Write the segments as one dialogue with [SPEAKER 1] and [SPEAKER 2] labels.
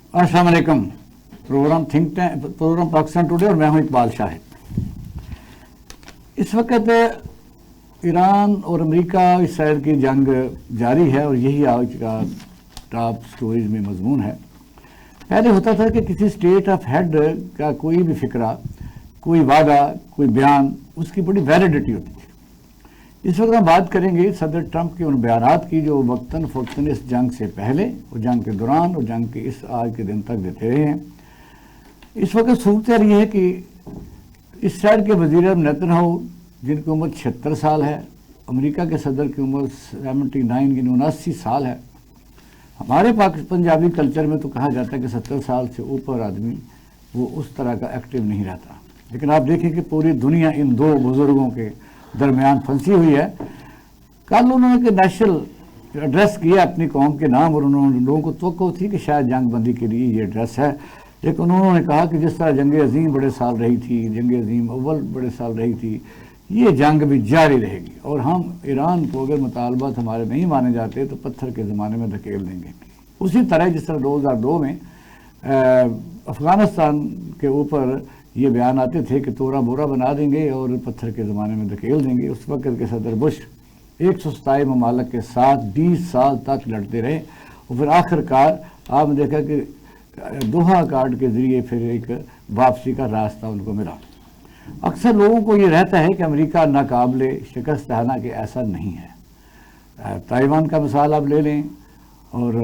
[SPEAKER 1] अस्सलाम वालेकुम। Programme Pakistan today और मैं हूं इकबाल शाहिद। इस वक्त ईरान और अमेरिका इसराइल की जंग जारी है और यही आज का टॉप स्टोरीज में मजमून है। पहले होता था कि किसी स्टेट ऑफ हेड का कोई भी फिक्रा, कोई वादा, कोई बयान, उसकी बड़ी वैलिडिटी होती थी। इस वक्त हम बात करेंगे सदर ट्रंप के उन बयानात की जो वक्तन फ़वक्तन इस जंग से पहले और जंग के दौरान और जंग के इस आज के दिन तक देते रहे हैं। इस वक्त सूरत ये है कि इसराइल के वज़ीर नेतन्याहू जिनकी उम्र 76 साल है, अमेरिका के सदर की उम्र 79 यानी 79 साल है। हमारे पंजाबी कल्चर में तो कहा जाता है कि 70 साल से ऊपर आदमी वो उस तरह का एक्टिव नहीं रहता, लेकिन आप देखें कि पूरी दुनिया इन दो बुजुर्गों के दरमियान फंसी हुई है। कल उन्होंने नेशनल एड्रेस किया अपनी कौम के नाम और उन्होंने लोगों को तवक्को थी कि शायद जंग बंदी के लिए ये एड्रेस है, लेकिन उन्होंने कहा कि जिस तरह जंग अजीम बड़े साल रही थी, जंग अजीम अव्वल बड़े साल रही थी, ये जंग भी जारी रहेगी और हम ईरान को अगर मुतालबात हमारे नहीं माने जाते तो पत्थर के ज़माने में धकेल देंगे। उसी तरह जिस तरह 2002 में अफ़गानिस्तान के ऊपर ये बयान आते थे कि तोरा बोरा बना देंगे और पत्थर के ज़माने में धकेल देंगे। उस वक्त के सदर बुश 127 ममालिक के साथ 20 साल तक लड़ते रहे और फिर आखिरकार आपने देखा कि दोहा कार्ड के ज़रिए फिर एक वापसी का रास्ता उनको मिला। अक्सर लोगों को ये रहता है कि अमेरिका नाकाबिले शिकस्त है, ना कि ऐसा नहीं है। ताइवान का मिसाल आप ले लें और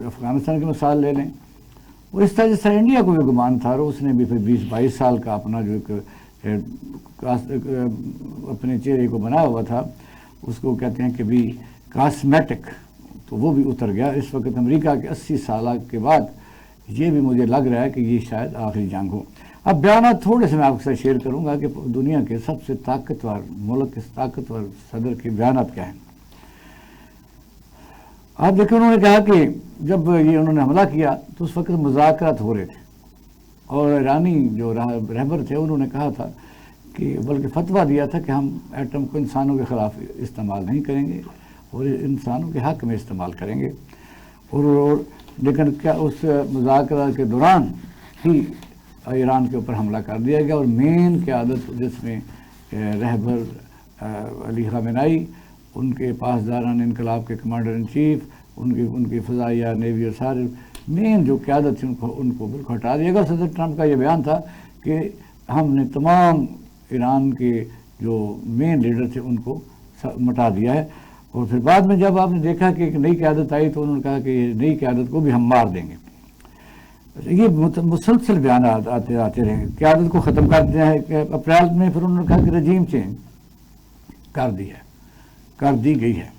[SPEAKER 1] अफ़गानिस्तान की मिसाल ले लें और इस तरह जिस तरह इंडिया को भी गुमान था और उसने भी फिर 20-22 साल का अपना जो एक अपने चेहरे को बनाया हुआ था, उसको कहते हैं कि भी कॉस्मेटिक, तो वो भी उतर गया। इस वक्त अमेरिका के 80 साल के बाद ये भी मुझे लग रहा है कि ये शायद आखिरी जंग हो। अब बयान थोड़े से मैं आपके साथ शेयर करूँगा कि दुनिया के सबसे ताकतवर मुल्क के ताकतवर सदर के बयान क्या हैं। आप देखिए, उन्होंने कहा कि जब ये उन्होंने हमला किया तो उस वक्त मुज़ाकरात हो रहे थे और ईरानी जो रहबर थे उन्होंने कहा था कि बल्कि फतवा दिया था कि हम एटम को इंसानों के ख़िलाफ़ इस्तेमाल नहीं करेंगे और इंसानों के हक़ में इस्तेमाल करेंगे। और लेकिन क्या उस मुज़ाकरा के दौरान ही ईरान के ऊपर हमला कर दिया गया और मेन क़यादत जिसमें रहबर अली ख़ामेनेई, उनके पासदारान इनकलाब के कमांडर इन चीफ, उनकी फ़ज़ाइया नेवी और सारे मेन जो क़यादत थी उनको बिल्कुल हटा दिया गया। सदर ट्रंप का ये बयान था कि हमने तमाम ईरान के जो मेन लीडर थे उनको मिटा दिया है। और फिर बाद में जब आपने देखा कि एक नई क़यादत आई तो उन्होंने कहा कि नई क़यादत को भी हम मार देंगे। ये मुसलसल बयान आते रहे। क़यादत को ख़त्म कर दिया है अप्रैल में, फिर उन्होंने कहा कि रजीम चेंज कर दी गई है।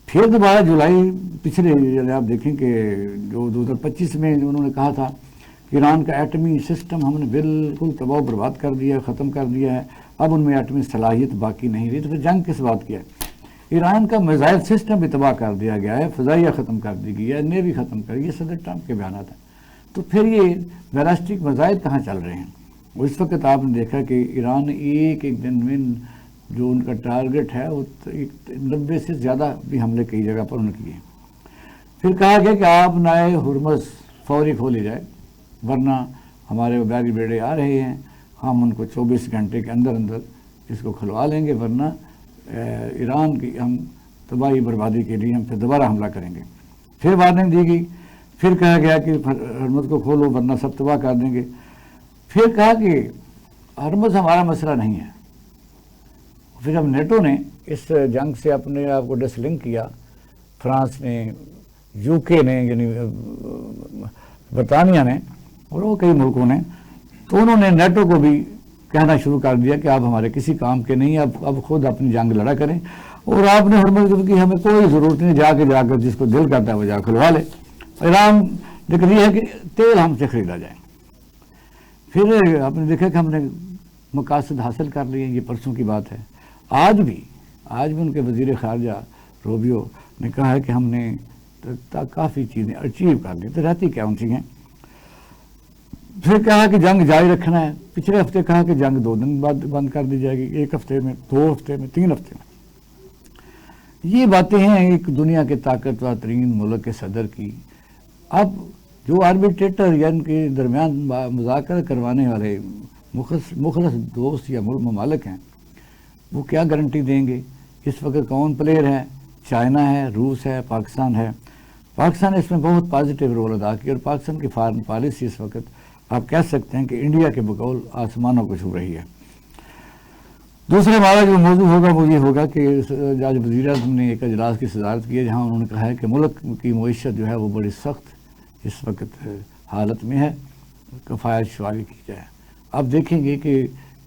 [SPEAKER 1] फिर दोबारा जुलाई पिछले आप देखें कि जो 2025 में उन्होंने कहा था कि ईरान का एटमी सिस्टम हमने बिल्कुल तबाह बर्बाद कर दिया है, ख़त्म कर दिया है, अब उनमें एटमी सलाहियत बाकी नहीं रही। तो फिर जंग किस बात की है? ईरान का मिसाइल सिस्टम भी तबाह कर दिया गया है, फ़ज़ाइया ख़त्म कर दी गई है, नेवी ख़त्म कर, ये सदर ट्रंप के बयान था। तो फिर ये बैलिस्टिक मिसाइल कहाँ चल रहे हैं? और इस वक्त आपने देखा कि ईरान ने एक दिन में जो उनका टारगेट है वो 90 से ज़्यादा भी हमले कई जगह पर उन्होंने किए। फिर कहा गया कि आप नए हुरमज़ फौरी खोली जाए, वरना हमारे बैरी बेड़े आ रहे हैं, हम उनको 24 घंटे के अंदर अंदर इसको खुलवा लेंगे, वरना ईरान की हम तबाही बर्बादी के लिए हम फिर दोबारा हमला करेंगे। फिर वार्निंग दी गई, फिर कहा गया कि हरमज़ को खोलो वरना सब तबाह कर देंगे। फिर कहा कि हरमज़ हमारा मसला नहीं है। फिर जब नेटो ने इस जंग से अपने आप को डिसलिंक किया, फ्रांस ने, यूके ने यानी बरतानिया ने और वो कई मुल्कों ने, तो उन्होंने नेटो को भी कहना शुरू कर दिया कि आप हमारे किसी काम के नहीं, अब खुद अपनी जंग लड़ा करें और आपने हरमज़ की हमें कोई ज़रूरत नहीं, जाकर जिसको दिल करता है वो जा खुलवा ले। ईरान लेकिन ये है कि तेल हमसे ख़रीदा जाए। फिर आपने देखा कि हमने मकासद हासिल कर लिए, ये परसों की बात है। आज भी उनके वज़ीर ख़ारजा रूबियो ने कहा है कि हमने काफ़ी चीज़ें अचीव कर ली। तो रहती क्या उन चीज़ें? फिर कहा कि जंग जारी रखना है। पिछले हफ्ते कहा कि जंग 2 दिन बाद बंद कर दी जाएगी, 1 हफ्ते में, 2 हफ्ते में, 3 हफ्ते में। ये बातें हैं एक दुनिया के ताकतवर तरीन मुल्क के सदर की। अब جو آربیٹریٹر یا ان کے درمیان مذاکرہ کروانے والے مخلص دوست یا ممالک ہیں وہ کیا گارنٹی دیں گے؟ اس وقت کون پلیئر ہے؟ چائنا ہے، روس ہے، پاکستان ہے۔ پاکستان نے اس میں بہت پازیٹیو رول ادا کیا، اور پاکستان کی فارن پالیسی اس وقت آپ کہہ سکتے ہیں کہ انڈیا کے بقول آسمانوں کو چھو رہی ہے۔ دوسرا ہمارا جو موضوع ہوگا وہ یہ ہوگا کہ آج وزیر اعظم نے ایک اجلاس کی صدارت کی ہے جہاں انہوں نے کہا ہے کہ ملک کی معیشت جو ہے وہ بڑی سخت اس وقت حالت میں ہے، کفایت شعاری کی جائے۔ اب دیکھیں گے کہ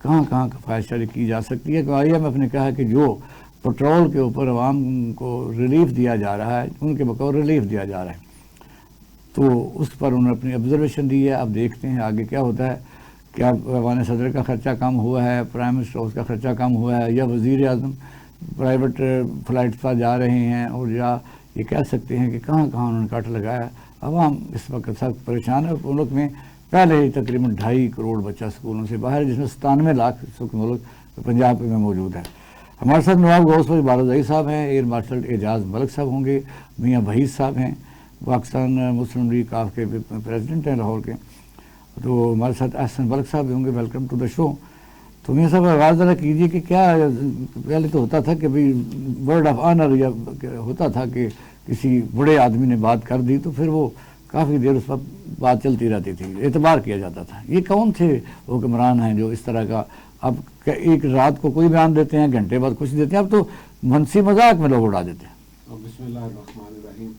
[SPEAKER 1] کہاں کہاں کفایت شعاری کی جا سکتی ہے۔ IMF نے کہا کہ جو پٹرول کے اوپر عوام کو ریلیف دیا جا رہا ہے، ان کے بقول ریلیف دیا جا رہا ہے، تو اس پر انہوں نے اپنی آبزرویشن دی ہے۔ اب دیکھتے ہیں آگے کیا ہوتا ہے، کیا ایوان صدر کا خرچہ کم ہوا ہے، پرائم منسٹر ہاؤس کا خرچہ کم ہوا ہے، یا وزیر اعظم پرائیویٹ فلائٹ پر جا رہے ہیں، اور یا یہ کہہ سکتے ہیں کہ کہاں کہاں انہوں نے کٹ لگایا۔ عوام اس وقت سخت پریشان ہے۔ ملک میں پہلے ہی تقریباً 2.5 کروڑ بچہ سکولوں سے باہر، جس میں 97 لاکھ اس وقت ملک پنجاب میں موجود ہے۔ ہمارے ساتھ نواب غوث بارزائی صاحب ہیں، ایئر مارشل اعجاز ملک صاحب ہوں گے، میاں وحید صاحب ہیں، پاکستان مسلم لیگ کاف کے پریزیڈنٹ ہیں لاہور کے، تو ہمارے ساتھ احسن ملک صاحب بھی ہوں گے۔ ویلکم ٹو دا شو۔ تو میاں صاحب آغاز ذرا کیجیے کہ کیا پہلے تو ہوتا تھا کہ بھئی ورڈ آف آنر، یا ہوتا تھا کہ کسی بڑے آدمی نے بات کر دی تو پھر وہ کافی دیر اس پر بات چلتی رہتی تھی، اعتبار کیا جاتا تھا۔ یہ کون تھے حکمران ہیں جو اس طرح کا اب ایک رات کو کوئی بیان دیتے ہیں، گھنٹے بعد کچھ دیتے ہیں، اب تو منسی مذاق میں لوگ اڑا دیتے ہیں۔
[SPEAKER 2] بسم اللہ الرحمن الرحیم۔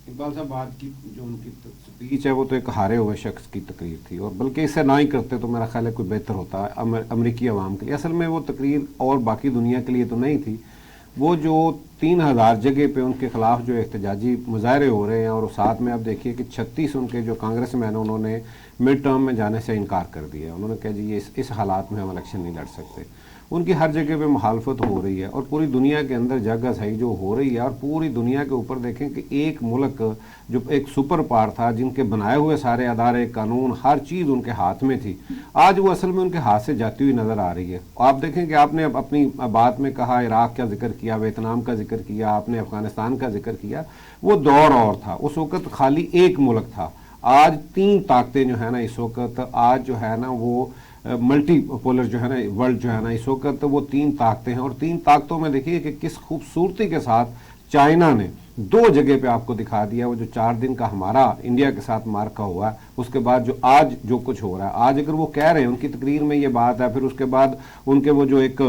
[SPEAKER 2] اقبال صاحب، بات کی جو ان کی سپیچ ہے وہ تو ایک ہارے ہوئے شخص کی تقریر تھی، اور بلکہ اسے نہ ہی کرتے تو میرا خیال ہے کوئی بہتر ہوتا امریکی عوام کے لیے۔ اصل میں وہ تقریر اور باقی دنیا کے لیے تو نہیں تھی، وہ جو 3000 جگہ پہ ان کے خلاف جو احتجاجی مظاہرے ہو رہے ہیں، اور ساتھ میں اب دیکھیے کہ 36 ان کے جو کانگریس مین ہیں انہوں نے مڈ ٹرم میں جانے سے انکار کر دیا ہے۔ انہوں نے کہا جی یہ اس حالات میں ہم الیکشن نہیں لڑ سکتے۔ ان کی ہر جگہ پہ مخالفت ہو رہی ہے، اور پوری دنیا کے اندر جگہ صحیح جو ہو رہی ہے، اور پوری دنیا کے اوپر دیکھیں کہ ایک ملک جو ایک سپر پاور تھا، جن کے بنائے ہوئے سارے ادارے، قانون، ہر چیز ان کے ہاتھ میں تھی، آج وہ اصل میں ان کے ہاتھ سے جاتی ہوئی نظر آ رہی ہے۔ آپ دیکھیں کہ آپ نے اپنی بات میں کہا عراق کا ذکر کیا، ویتنام کا ذکر کیا، آپ نے افغانستان کا ذکر کیا، وہ دور اور تھا، اس وقت خالی ایک ملک تھا۔ آج 3 طاقتیں جو ہے نا اس وقت، آج جو ہے نا وہ ملٹی پولر جو ہے نا ورلڈ جو ہے نا اس وقت وہ 3 طاقتیں ہیں، اور 3 طاقتوں میں دیکھیے کہ کس خوبصورتی کے ساتھ چائنا نے 2 جگہ پہ آپ کو دکھا دیا۔ وہ جو 4 دن کا ہمارا انڈیا کے ساتھ مارکا ہوا ہے، اس کے بعد جو آج جو کچھ ہو رہا ہے، آج اگر وہ کہہ رہے ہیں، ان کی تقریر میں یہ بات ہے، پھر اس کے بعد ان کے وہ جو ایک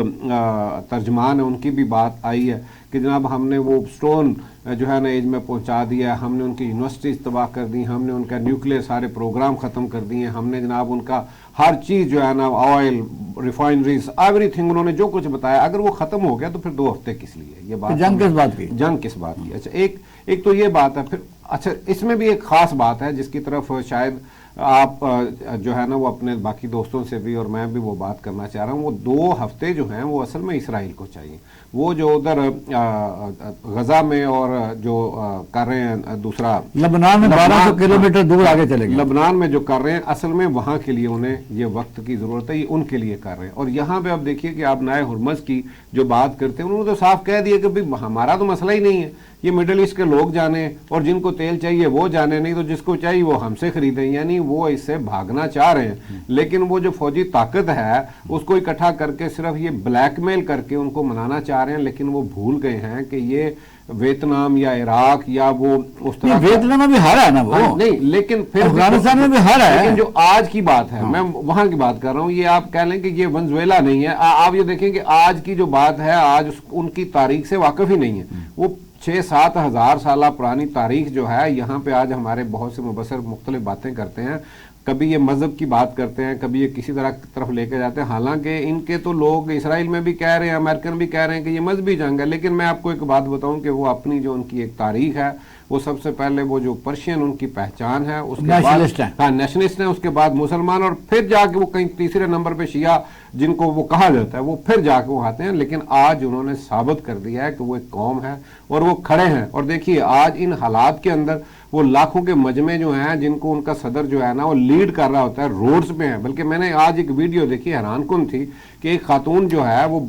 [SPEAKER 2] ترجمان ہے ان کی بھی بات آئی ہے کہ جناب ہم نے وہ سٹون جو ہے نا ایج میں پہنچا دیا ہے، ہم نے ان کی یونیورسٹیز تباہ کر دی، ہم نے ان کا نیوکلیئر سارے پروگرام ختم کر دیے، ہم نے جناب ان کا ہر چیز جو ہے نا آئل، ریفائنریز، ایوری تھنگ، انہوں نے جو کچھ بتایا اگر وہ ختم ہو گیا تو پھر 2 ہفتے کس لیے؟ یہ بات
[SPEAKER 1] جنگ کس بات کی؟
[SPEAKER 2] جنگ کس بات کی؟ اچھا، ایک تو یہ بات ہے۔ پھر اچھا اس میں بھی ایک خاص بات ہے جس کی طرف شاید آپ جو ہے نا وہ اپنے باقی دوستوں سے بھی اور میں بھی وہ بات کرنا چاہ رہا ہوں۔ وہ 2 ہفتے جو ہیں وہ اصل میں اسرائیل کو چاہیے۔ وہ جو ادھر غزہ میں اور جو کر رہے ہیں دوسرا
[SPEAKER 1] لبنان میں 1200 کلومیٹر دور آگے چلے گئے،
[SPEAKER 2] لبنان میں جو کر رہے ہیں، اصل میں وہاں کے لیے انہیں یہ وقت کی ضرورت ہے، یہ ان کے لیے کر رہے ہیں۔ اور یہاں پہ اب دیکھیے کہ آپ نئے ہرمز کی جو بات کرتے ہیں، انہوں نے تو صاف کہہ دیا کہ ہمارا تو مسئلہ ہی نہیں ہے، یہ مڈل ایسٹ کے لوگ جانے، اور جن کو تیل چاہیے وہ جانے، نہیں تو جس کو چاہیے وہ ہم سے خریدیں۔ یعنی وہ اس سے بھاگنا چاہ رہے ہیں، لیکن وہ جو فوجی طاقت ہے اس کو اکٹھا کر کے صرف یہ بلیک میل کر کے ان کو منانا چاہ رہے ہیں، لیکن وہ بھول گئے ہیں کہ یہ ویتنام یا عراق یا وہ اس طرح،
[SPEAKER 1] ویتنام میں بھی ہارا ہے نا وہ،
[SPEAKER 2] نہیں لیکن پھر
[SPEAKER 1] افغانستان میں بھی ہارا ہے،
[SPEAKER 2] لیکن جو آج کی بات ہے میں وہاں کی بات کر رہا ہوں۔ یہ آپ کہہ لیں کہ یہ ونزویلا نہیں ہے، آپ یہ دیکھیں کہ آج کی جو بات ہے، آج ان کی تاریخ سے واقف ہی نہیں ہے۔ وہ 6-7 ہزار سالہ پرانی تاریخ جو ہے، یہاں پہ آج ہمارے بہت سے مبصر مختلف باتیں کرتے ہیں، کبھی یہ مذہب کی بات کرتے ہیں، کبھی یہ کسی طرف لے کے جاتے ہیں، حالانکہ ان کے تو لوگ اسرائیل میں بھی کہہ رہے ہیں، امریکن بھی کہہ رہے ہیں کہ یہ مذہبی جنگ ہے۔ لیکن میں آپ کو ایک بات بتاؤں کہ وہ اپنی جو ان کی ایک تاریخ ہے، وہ سب سے پہلے وہ جو پرشین ان کی پہچان ہے، اس کے بعد نیشنلسٹ ہیں، اس کے بعد مسلمان، اور پھر جا کے وہ کہیں تیسرے نمبر پہ شیعہ جن کو وہ کہا جاتا ہے، وہ پھر جا کے وہ آتے ہیں۔ لیکن آج انہوں نے ثابت کر دیا ہے کہ وہ ایک قوم ہے اور وہ کھڑے ہیں۔ اور دیکھیے آج ان حالات کے اندر وہ لاکھوں کے مجمع جو ہیں، جن کو ان کا صدر جو ہے نا وہ لیڈ کر رہا ہوتا ہے، روڈز پہ ہیں۔ بلکہ میں نے آج ایک ویڈیو دیکھی، حیران کن تھی، کہ ایک خاتون جو ہے وہ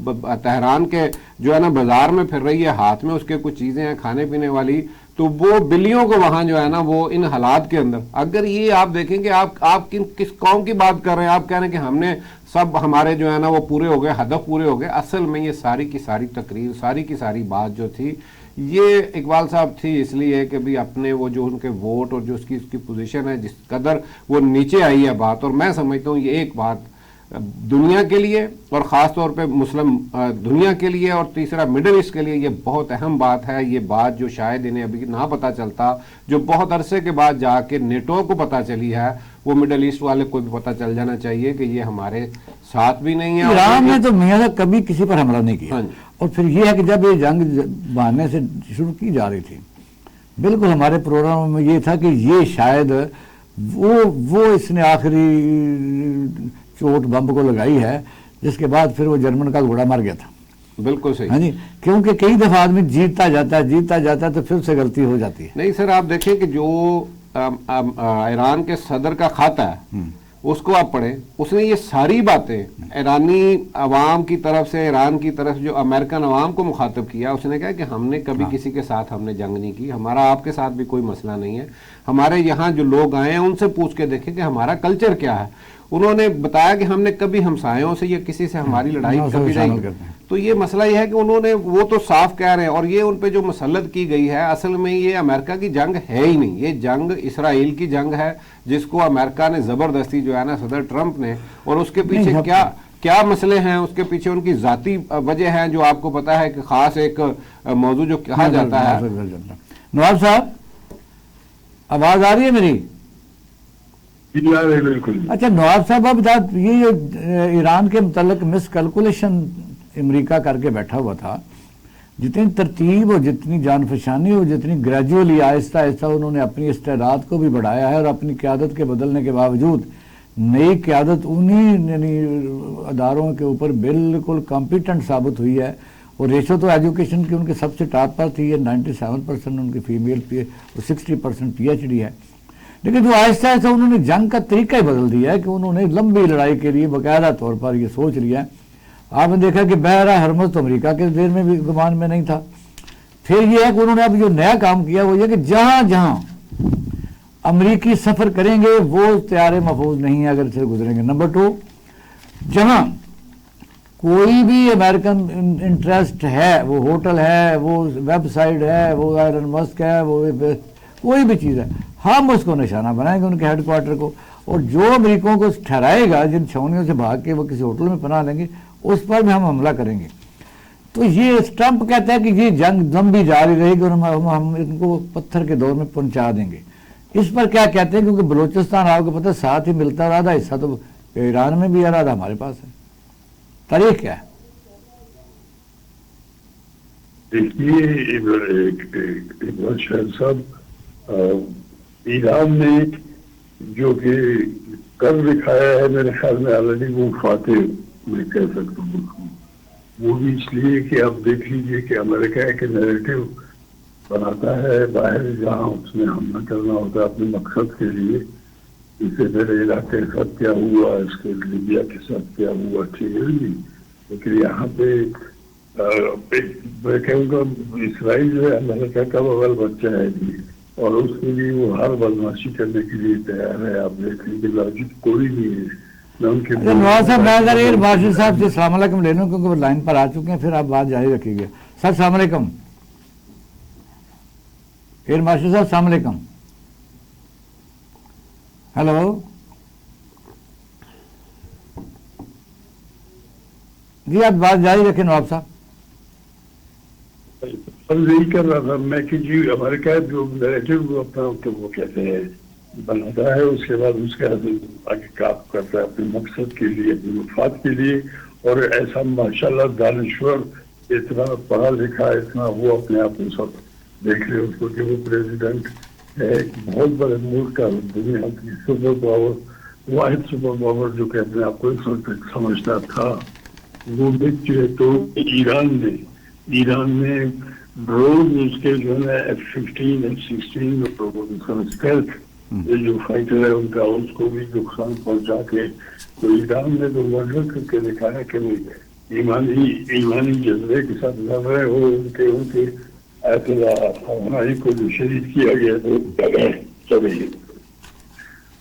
[SPEAKER 2] تہران کے جو ہے نا بازار میں پھر رہی ہے، ہاتھ میں اس کے کچھ چیزیں ہیں کھانے پینے والی، تو وہ بلیوں کو وہاں جو ہے نا وہ ان حالات کے اندر، اگر یہ آپ دیکھیں کہ آپ کس قوم کی بات کر رہے ہیں، آپ کہہ رہے ہیں کہ ہم نے سب ہمارے جو ہے نا وہ پورے ہو گئے، ہدف پورے ہو گئے. اصل میں یہ ساری کی ساری تقریر، ساری کی ساری بات جو تھی یہ اقبال صاحب تھی اس لیے کہ بھی اپنے وہ جو ان کے ووٹ اور جو اس کی پوزیشن ہے، جس قدر وہ نیچے آئی ہے بات، اور میں سمجھتا ہوں یہ ایک بات دنیا کے لیے اور خاص طور پہ مسلم دنیا کے لیے اور تیسرا مڈل ایسٹ کے لیے یہ بہت اہم بات ہے. یہ بات جو شاید انہیں ابھی نہ پتہ چلتا، جو بہت عرصے کے بعد جا کے نیٹو کو پتہ چلی ہے، وہ مڈل ایسٹ والے کو بھی پتہ چل جانا چاہیے کہ یہ ہمارے ساتھ بھی نہیں ہے.
[SPEAKER 1] ایران نے تو میاں صاحب کبھی کسی پر حملہ نہیں کیا.
[SPEAKER 2] ہاں جی.
[SPEAKER 1] اور پھر یہ ہے کہ جب یہ جنگ بہانے سے شروع کی جا رہی تھی، بالکل ہمارے پروگرام میں یہ تھا کہ یہ شاید وہ اس نے آخری چوٹ بمب کو لگائی ہے جس کے بعد پھر وہ جرمن کا گھوڑا مر گیا تھا.
[SPEAKER 2] بالکل صحیح.
[SPEAKER 1] ہاں جی، کیونکہ کئی دفعہ آدمی جیتتا جاتا ہے تو پھر سے غلطی ہو جاتی ہے.
[SPEAKER 2] نہیں سر، آپ دیکھیں کہ جو ایران کے صدر کا خط ہے اس کو آپ پڑھیں، اس نے یہ ساری باتیں ایرانی عوام کی طرف سے، ایران کی طرف جو امریکن عوام کو مخاطب کیا، اس نے کہا کہ ہم نے کبھی کسی کے ساتھ ہم نے جنگ نہیں کی، ہمارا آپ کے ساتھ بھی کوئی مسئلہ نہیں ہے، ہمارے یہاں جو لوگ آئے ہیں ان سے پوچھ کے دیکھیں کہ ہمارا کلچر کیا ہے. انہوں نے بتایا کہ ہم نے کبھی ہمسایوں سے یا کسی سے ہماری لڑائی کبھی نہیں. تو یہ مسئلہ یہ ہے کہ انہوں نے وہ تو صاف کہہ رہے ہیں، اور یہ ان پہ جو مسلط کی گئی ہے اصل میں یہ امریکہ کی جنگ ہے ہی نہیں، یہ جنگ اسرائیل کی جنگ ہے جس کو امریکہ نے زبردستی جو ہے نا صدر ٹرمپ نے، اور اس کے پیچھے کیا مسئلے ہیں، اس کے پیچھے ان کی ذاتی وجہ ہیں جو آپ کو پتا ہے کہ خاص ایک موضوع جو کہا جاتا ہے.
[SPEAKER 1] نواب صاحب آواز آ رہی ہے میری؟
[SPEAKER 3] بالکل.
[SPEAKER 1] اچھا نواب صاحب، اب یہ جو ایران کے متعلق مس کیلکولیشن امریکہ کر کے بیٹھا ہوا تھا، جتنی ترتیب اور جتنی جان فشانی اور جتنی گریجولی آہستہ آہستہ انہوں نے اپنی استعداد کو بھی بڑھایا ہے، اور اپنی قیادت کے بدلنے کے باوجود نئی قیادت انہی اداروں کے اوپر بالکل کمپیٹنٹ ثابت ہوئی ہے. اور ریشو تو ایجوکیشن کی ان کے سب سے ٹاپ پر تھی، 97% ان کی فیمیل اور 60% PhD ہے. لیکن جو آہستہ آہستہ انہوں نے جنگ کا طریقہ ہی بدل دیا ہے کہ انہوں نے لمبی لڑائی کے لیے باقاعدہ طور پر یہ سوچ لیا ہے. آپ نے دیکھا کہ بحیرہ ہرمز تو امریکہ کے دیر میں بھی گمان میں نہیں تھا. پھر یہ ہے کہ انہوں نے اب جو نیا کام کیا وہ یہ کہ جہاں جہاں امریکی سفر کریں گے وہ طیارے محفوظ نہیں ہیں اگر سے گزریں گے. نمبر 2، جہاں کوئی بھی امریکن انٹرسٹ ہے، وہ ہوٹل ہے، وہ ویب سائٹ ہے، وہ ایلن مسک ہے، وہ کوئی بھی چیز ہے، ہم اس کو نشانہ بنائیں گے ان کے ہیڈ کوارٹر کو. اور جو امریکوں کو ٹھہرائے گا، جن چھاؤنیوں سے بھاگ کے وہ کسی ہوٹل میں پناہ لیں گے، اس پر بھی ہم حملہ کریں گے. تو یہ ٹرمپ کہتا ہے کہ یہ جنگ لمبی جاری رہے گی اور ہم ان کو پتھر کے دور میں پہنچا دیں گے. اس پر کیا کہتے ہیں؟ کیونکہ بلوچستان آپ کو پتہ ساتھ ہی ملتا ہے، آدھا حصہ تو ایران میں بھی ہے، آدھا ہمارے پاس ہے. تاریخ کیا ہے؟
[SPEAKER 3] دیکھیے اقبال شاہ صاحب، ایران نے جو کہ کر دکھایا ہے میرے خیال میں آلریڈی وہ فاتح میں کہہ سکتا ہوں. وہ بھی اس لیے کہ آپ دیکھ لیجئے کہ امریکہ ایک نیریٹو بناتا ہے باہر، جہاں اس میں حملہ کرنا ہوتا ہے اپنے مقصد کے لیے. اس سے پہلے عراق کے ساتھ کیا ہوا، اس کے لیبیا کے ساتھ کیا ہوا، ٹھیک ہے جی. لیکن یہاں پہ میں کہوں گا اسرائیل جو ہے امریکہ کا بغل بچہ ہے جی، اور اس کے لیے وہ ہر بدماشی کرنے کے لیے تیار ہے. آپ دیکھ لیں کہ لاجک کوئی نہیں ہے.
[SPEAKER 1] نواز صاحب، میں اگر ایئر مارشل صاحب سے السلام علیکم لے لوں کیونکہ وہ لائن پر آ چکے ہیں، پھر آپ بات جاری رکھیے گا. سر السلام علیکم. ایئر مارشل صاحب السلام علیکم. ہیلو جی، آپ بات جاری رکھیں نواب صاحب.
[SPEAKER 3] یہی کر رہا تھا میں کہ جی امریکہ جو نیریٹو اپنا وہ کہتے ہیں بناتا ہے، اس کے بعد اس کے آگے کام کرتا ہے اپنے مقصد کے لیے، اپنے مفاد کے لیے. اور ایسا ماشاءاللہ دانشور، اتنا پڑھا لکھا، اتنا وہ اپنے آپ کو سب دیکھ لے اس کو کہ وہ پریزیڈنٹ ہے ایک بہت بڑے ملک کا، دنیا کی سپر پاور، واحد سپر پاور جو کہ اپنے آپ کو اس وقت سمجھتا تھا، وہ دیکھ چکے. تو ایران میں ڈرون اس کے جو ہے F-15 F-16 یہ جو فائٹر ہے ان کا، اس کو بھی نقصان پہنچا کے. تو ایران نے تو مرڈر کر کے دکھایا کہ ایمانی جذبے کے ساتھ لڑ رہے ہو، ان کے आयतुल्लाह खamenei को जो शहीद किया गया तो सभी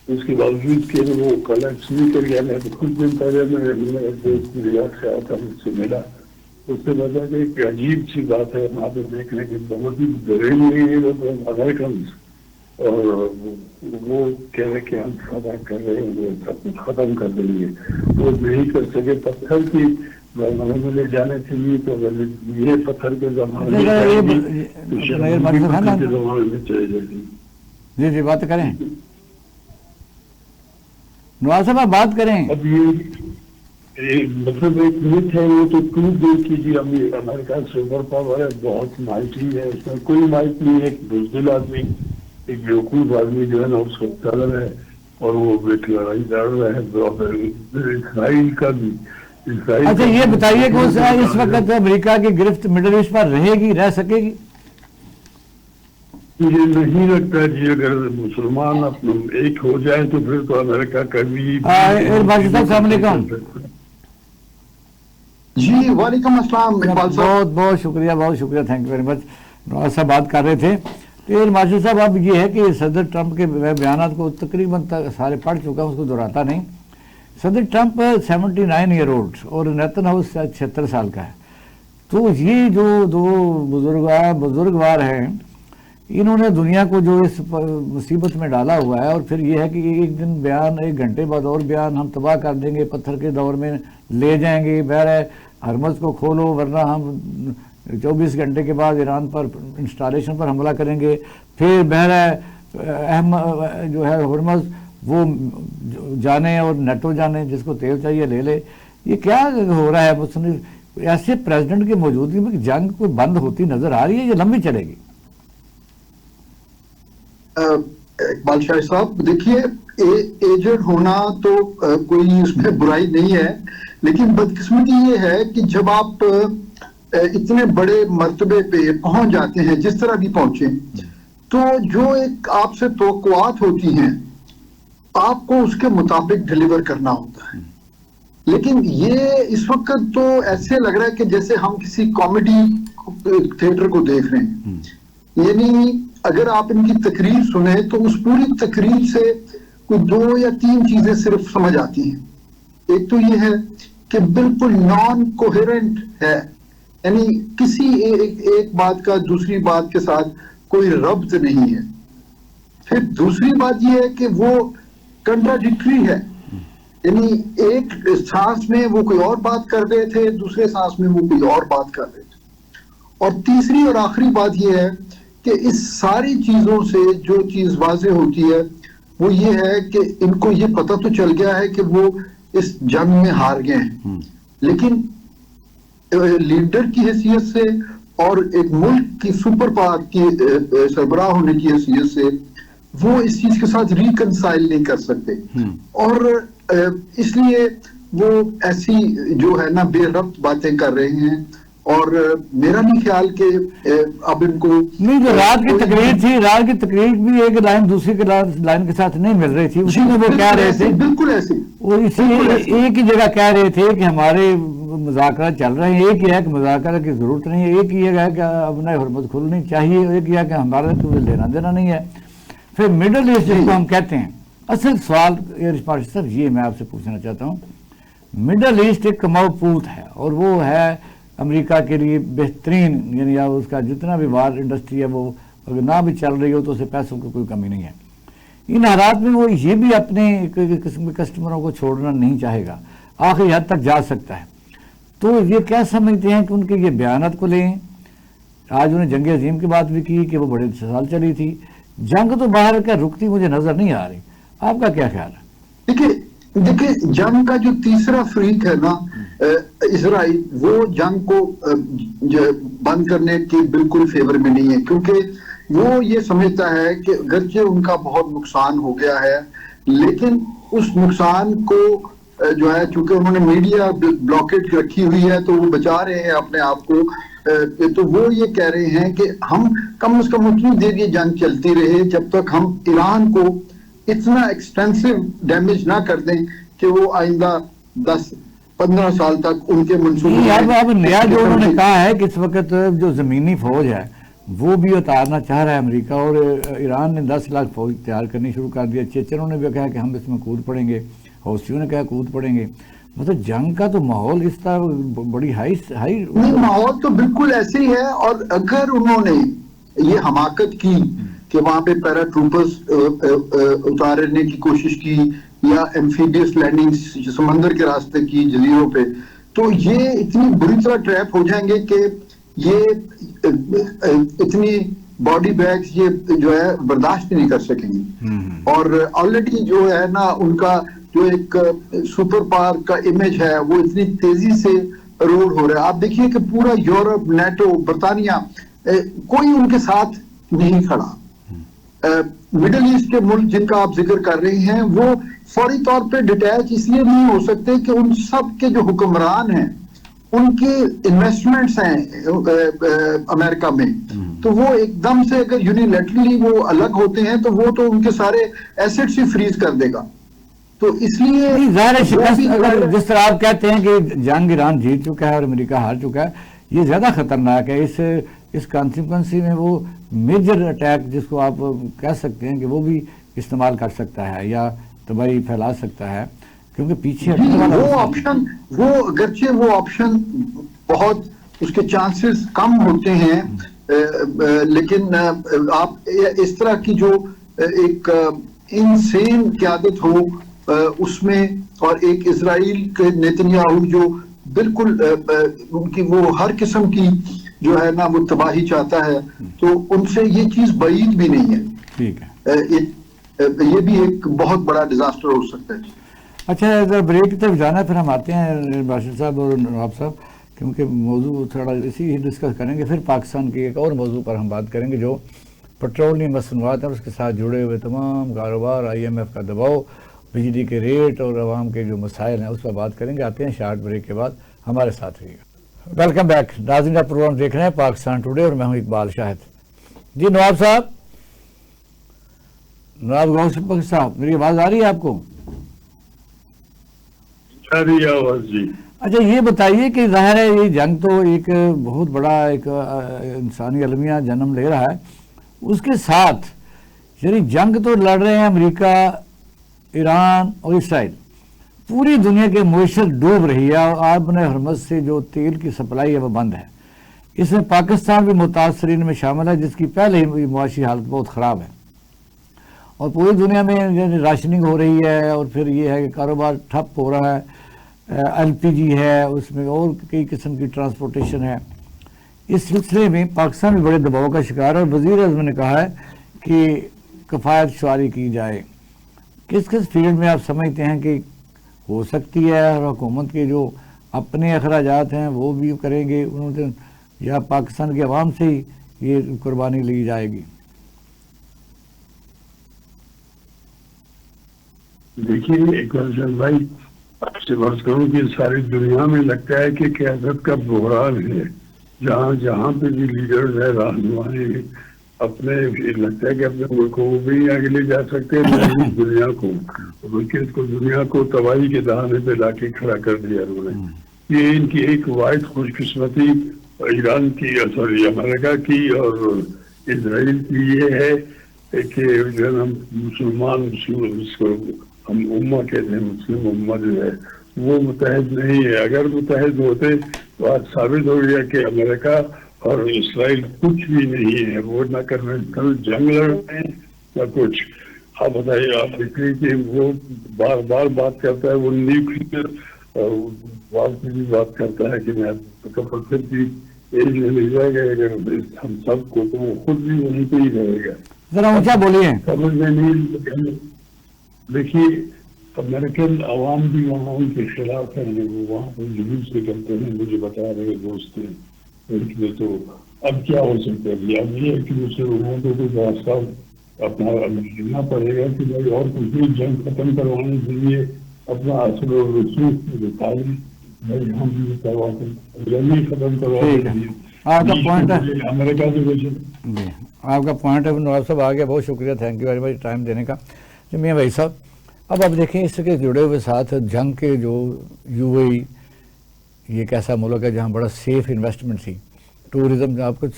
[SPEAKER 3] उसके बावजूद कि वो कलेक्ट नहीं कर गया। मैं तो कुछ दिन पहले मेरे दोस्त रियाद से आया था, मुझसे मिला, उससे बता कि एक अजीब सी बात है वहाँ पे देखने की, बहुत ही घरेलू लोग अमेरिकन, और वो कह रहे कि हम खत्म कर रहे हैं, वो सब कुछ खत्म कर देंगे, वो नहीं कर सके। पत्थर की जमाने में ले जाने चाहिए तो अगर ये पत्थर के जमाने में चले जाएगी।
[SPEAKER 1] जी जी बात करें, नवाज साहब आप बात करें।
[SPEAKER 3] अब ये मतलब एक मिथ है, वो तो प्रूव दे कीजिए। अमेरिका सुपर पावर है, बहुत माइटी है, उसमें कोई माइट नहीं है। एक बुजदिल आदमी, एक बेवकूफ आदमी जो है ना, उसको चल रहा है और वो एक लड़ाई लड़ रहा है इसराइल का भी।
[SPEAKER 1] अच्छा ये बताइए कि इस वक्त अमेरिका की गिरफ्त मिडिल ईस्ट पर रहेगी, रह सकेगी?
[SPEAKER 3] मुझे नहीं लगता जी, अगर मुसलमान अपना एक हो जाए तो फिर तो अमेरिका कभी
[SPEAKER 4] जी। वालेकुम अस्सलाम इकबाल साहब,
[SPEAKER 1] बहुत बहुत शुक्रिया, बहुत शुक्रिया, thank you very much. Nawaz साहब बात कर रहे थे। तो माजिद साहब अब ये है कि सदर ट्रंप के बयान को तकरीबन सारे पढ़ चुका हूँ, उसको दोहराता नहीं। सदर ट्रंप 79 ईयर ओल्ड और नेतन्याहू 76 साल का है। तो ये जो दो बुजुर्गवार हैं, इन्होंने दुनिया को जो इस मुसीबत में डाला हुआ है, और फिर ये है कि एक दिन बयान, एक घंटे बाद और बयान, हम तबाह कर देंगे, पत्थर के दौर में ले जाएंगे, बहर हरमज को खोलो वरना हम 24 घंटे के बाद ईरान पर इंस्टॉलेशन पर हमला करेंगे, फिर बहर अहम जो है हरमज वो जाने और नेटो जाने, जिसको तेल चाहिए ले ले। ये क्या हो रहा है? ऐसे प्रेसिडेंट की मौजूदगी में जंग कोई बंद होती नजर आ रही है, ये लंबी चलेगी?
[SPEAKER 4] इकबाल शाह साहब देखिए, एजेड होना तो कोई उसमें बुराई नहीं है, लेकिन बदकिस्मती ये है कि जब आप इतने बड़े मर्तबे पे पहुंच जाते हैं, जिस तरह भी पहुंचे, तो जो एक आपसे तवक्कुआत होती हैं आपको उसके मुताबिक डिलीवर करना होता है। लेकिन ये इस वक्त तो ऐसे लग रहा है कि जैसे हम किसी कॉमेडी थिएटर को देख रहे हैं। यानी अगर आप इनकी तकरीर सुने तो उस पूरी तकरीर से कोई 2 या 3 चीजें सिर्फ समझ आती हैं। एक तो ये है कि बिल्कुल नॉन कोहेरेंट है, यानी किसी एक बात का दूसरी बात के साथ कोई रब्त नहीं है। फिर दूसरी बात ये है कि वो कंट्राडिक्टरी है, यानी एक सांस में वो कोई और बात कर रहे थे, दूसरे सांस में वो कोई और बात कर रहे थे। और तीसरी और आखिरी बात ये है कि इस सारी चीजों से जो चीज वाज़ेह होती है वो ये है कि इनको ये पता तो चल गया है कि वो इस जंग में हार गए हैं, लेकिन लीडर की हैसियत से और एक मुल्क की सुपर पावर की सरबराह होने की हैसियत से वो इस चीज के साथ रिकंसाइल नहीं कर सकते, और इसलिए वो ऐसी जो है ना बेरब्त बातें कर रहे हैं। और मेरा नहीं ख्याल कि अब इनको
[SPEAKER 1] नहीं, जो रात की तकरीर थी, रात की तकरीर भी एक लाइन दूसरी के लाइन के साथ नहीं मिल रही थी, उसी में वो कह रहे थे
[SPEAKER 4] बिल्कुल ऐसे,
[SPEAKER 1] वो इसी एक ही जगह कह रहे थे कि हमारे मुज़ाकरा चल रहे हैं। एक ही है कि मुज़ाकरा की जरूरत नहीं है, एक ही है कि अपना हुर्मत खुलनी चाहिए, एक ही है कि हमारा तो लेना देना नहीं है। फिर मिडल ईस्ट जिसको हम कहते हैं, असल सवाल सर ये मैं आपसे पूछना चाहता हूँ, मिडल ईस्ट एक कमाऊपूत है और वो है अमेरिका के लिए बेहतरीन, यानी उसका जितना भी वार इंडस्ट्री है वो अगर ना भी चल रही हो तो उसे पैसों की कोई कमी नहीं है। इन हालात में वो ये भी अपने किस्म के कस्टमरों को छोड़ना नहीं चाहेगा, आखिरी हद तक जा सकता है। तो ये क्या समझते हैं कि उनके ये बयानात को लें? आज उन्हें जंग अजीम की बात भी की कि वो बड़े साल चली थी, जंग तो बाहर क्या रुकती मुझे नजर नहीं आ रही, आपका क्या ख्याल है?
[SPEAKER 4] देखिए जंग का जो तीसरा फ्रीक है ना इजराइल, वो जंग को बंद करने के बिल्कुल फेवर में नहीं है, क्योंकि वो ये समझता है कि अगरचे उनका बहुत नुकसान हो गया है, लेकिन उस नुकसान को जो है चूंकि उन्होंने मीडिया ब्लॉकेट रखी हुई है तो वो बचा रहे हैं अपने आप को। तो वो ये कह रहे हैं कि हम कम से कम उतनी देर ये जंग चलती रहे जब तक हम ईरान को इतना एक्सटेंसिव डैमेज ना कर दें कि वो आइंदा 10-15 साल तक उनके मंसूबे।
[SPEAKER 1] अब नया जो उन्होंने कहा है कि इस वक्त जो जमीनी फौज है वो भी उतारना चाह रहा है अमेरिका, और ईरान ने 10 लाख फौज तैयार करनी शुरू कर दिया। चेचनों ने भी कहा कि हम इसमें कूद पड़ेंगे, हौसियों ने कहा कूद पड़ेंगे। मतलब जंग का तो माहौल इस तरह बड़ी हाई
[SPEAKER 4] नहीं, माहौल तो बिल्कुल ऐसे ही है। और अगर उन्होंने ये हमाकत की कि वहां पे पैरा ट्रूपर्स उतारने की कोशिश की या एम्फीबियस लैंडिंग समंदर के रास्ते की जजीरों पे, तो ये इतनी बुरी तरह ट्रैप हो जाएंगे कि ये इतनी बॉडी बैग्स ये जो है बर्दाश्त नहीं कर सकेंगी। और ऑलरेडी जो है ना उनका जो एक सुपर पावर का इमेज है वो इतनी तेजी से रोड हो रहा है। आप देखिए कि पूरा यूरोप, नेटो, बर्तानिया, कोई उनके साथ नहीं खड़ा। मिडिल ईस्ट के मुल्क जिनका आप जिक्र कर रहे हैं वो फौरी तौर पे डिटैच इसलिए नहीं हो सकते कि उन सब के जो हुक्मरान हैं उनके इन्वेस्टमेंट्स हैं अमेरिका में, तो वो एकदम से अगर यूनिलैटरली वो अलग होते हैं तो वो तो उनके सारे एसेट्स ही फ्रीज कर देगा। तो इसलिए
[SPEAKER 1] अगर जिस तरह आप कहते हैं कि जंग ईरान जीत चुका है और अमेरिका हार चुका है, ये ज्यादा खतरनाक है। इस कॉन्सिक्वेंसी में वो मेजर अटैक जिसको आप कह सकते हैं कि वो भी इस्तेमाल कर सकता है या तबाही फैला सकता है, क्योंकि पीछे
[SPEAKER 4] वो अगरचे वो ऑप्शन बहुत उसके चांसेस कम होते हैं, लेकिन आप इस तरह की जो एक इनसेन क़यादत हो उसमें, और एक इजराइल के नेतन्याहू जो बिल्कुल उनकी वो हर किस्म की जो है ना वो तबाही चाहता है, तो उनसे ये चीज बईद भी नहीं है।
[SPEAKER 1] ठीक है,
[SPEAKER 4] ये भी एक बहुत बड़ा डिजास्टर हो सकता है।
[SPEAKER 1] अच्छा, अगर ब्रेक की तरफ जाना है फिर हम आते हैं बाशिर साहब और नवाब साहब, क्योंकि मौजू थोड़ा इसी ही डिस्कस करेंगे। फिर पाकिस्तान के एक और मौजू पर हम बात करेंगे जो पेट्रोलियम मसनूआत है, उसके साथ जुड़े हुए तमाम कारोबार, IMF का दबाव, बिजली के रेट और आवाम के जो मसाइल हैं उस पर बात करेंगे। आते हैं शार्ट ब्रेक के बाद, हमारे साथ रहिएगा। Welcome back. नाज़रीन, आप प्रोग्राम देख रहे हैं पाकिस्तान टुडे और मैं हूं इकबाल शाहिद। जी नवाब साहब, नवाब गौस साहब, मेरी आवाज आ रही है आपको?
[SPEAKER 3] आ रही है आवाज जी।
[SPEAKER 1] अच्छा, ये बताइए कि जाहिर है ये जंग तो एक बहुत बड़ा एक इंसानी अलमिया जन्म ले रहा है, उसके साथ यानी जंग तो लड़ रहे हैं अमेरिका, ईरान और इसराइल, पूरी दुनिया की मईशत डूब रही है और आबन हरमज से जो तेल की सप्लाई है वो बंद है। इसमें पाकिस्तान भी मुतासरीन में शामिल है जिसकी पहले ही मुआशी हालत बहुत ख़राब है और पूरी दुनिया में राशनिंग हो रही है। और फिर ये है कि कारोबार ठप हो रहा है, LPG है, उसमें और कई किस्म की ट्रांसपोर्टेशन है। इस सिलसिले में पाकिस्तान भी बड़े दबाव का शिकार है और वज़ीर आज़म ने कहा है कि कफ़ायत शुमारी की जाए। किस किस फील्ड में आप समझते हैं कि हो सकती है और हुकूमत के जो अपने अखराजात हैं वो भी करेंगे उन्होंने, या पाकिस्तान की आवाम से ही ये कुर्बानी ली जाएगी?
[SPEAKER 3] देखिए इकबाल भाई, आपसे बात करूं कि सारी दुनिया में लगता है कि क़यादत का बहरान है। जहाँ पे भी लीडर्स है, रहनुमाएं हैं, अपने लगता है कि अपने मुल्क को भी आगे ले जा सकते हैं, नहीं दुनिया को, बल्कि इसको दुनिया को तबाही के दहाने पे लाके खड़ा कर दिया उन्होंने। ये इनकी एक वाहिद खुशकिस्मती ईरान की, सॉरी अमेरिका की और इसराइल की ये है कि जो हम मुसलमान जिसको हम उम्मा कहते हैं, मुस्लिम उम्मा जो है वो मुतहद नहीं है। अगर मुतहद होते तो आज साबित हो गया कि अमेरिका और इसराइल कुछ भी नहीं है, वो न कन्वेंशनल जंग लड़ रहे हैं न कुछ। आप बताइए, आप देखिए कि वो बार बार बात करता है, वो न्यूक्लियर बात की भी बात करता है कि मैं तो पत्थर की एज में ले जाएगा अगर हम सबको, तो वो खुद भी वहीं पे ही रहेगा।
[SPEAKER 1] जरा ऊंचा बोलिए।
[SPEAKER 3] समझ में नहीं। देखिए अमेरिकन अवाम भी वहाँ उनके खिलाफ है, वो वहाँ पर जुलूस से करते हैं, मुझे बता रहे दोस्त हैं। तो अब क्या हो सकता है? अब ये है कि मुसलमानों को तो रास्ता अपना लेना पड़ेगा कि भाई और कुछ भी जंग खत्म करवाने के लिए अपना असर और रसूख बताए भाई हम भी करवाते, जंग खत्म करवाते।
[SPEAKER 1] आपका पॉइंट है,
[SPEAKER 3] अमेरिका से वैसे
[SPEAKER 1] आपका पॉइंट है नवाब साहब, आ गया, बहुत शुक्रिया, thank you very much time देने का। जी मियां भाई साहब, अब आप देखें इसके जुड़े हुए साथ जंग के जो UAE ये एक ऐसा मुल्क है जहाँ बड़ा सेफ इन्वेस्टमेंट थी, टूरिज्म आपको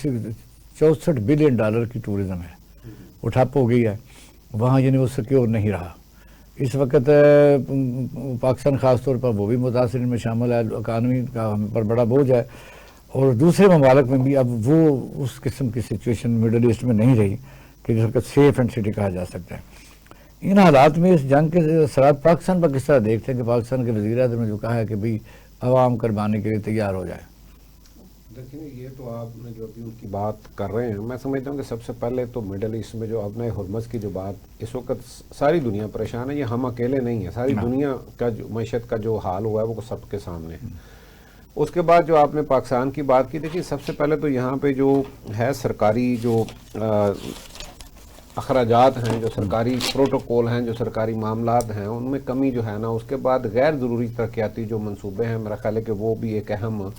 [SPEAKER 1] $64 बिलियन की टूरिज़म है, वो ठप हो गई है वहाँ, यानी वो सिक्योर नहीं रहा। इस वक्त पाकिस्तान ख़ास तौर पर वो भी मुतासिर में शामिल है, इकानमी का हम पर बड़ा बोझ है, और दूसरे ममालिक में भी अब वो उस किस्म की सिचुएशन मिडल ईस्ट में नहीं रही कि जिसको सेफ एंड सिटी कहा जा सकता है। इन हालात में इस जंग के असरात पाकिस्तान पर किस तरह देखते हैं कि पाकिस्तान के वज़ीर-ए-आज़म ने जो कहा है कि भाई अवाम कुर्बानी के लिए तैयार हो जाए?
[SPEAKER 2] देखिए, ये तो आपने जो अभी उनकी बात कर रहे हैं, मैं समझता हूँ कि सबसे पहले तो मिडल ईस्ट में जो अपने हुर्मस की जो बात, इस वक्त सारी दुनिया परेशान है, ये हम अकेले नहीं है, सारी दुनिया का जो मईशत का जो हाल हुआ है वो सबके सामने है। उसके बाद जो आपने पाकिस्तान की बात की, देखिए सबसे पहले तो यहाँ पे जो है सरकारी जो अखराजात हैं, जो सरकारी प्रोटोकॉल हैं, जो सरकारी मामलात हैं, उनमें कमी जो है ना, उसके बाद गैर ज़रूरी तरक्याती जो मंसूबे हैं, मेरा ख्याल है कि वो भी एक अहम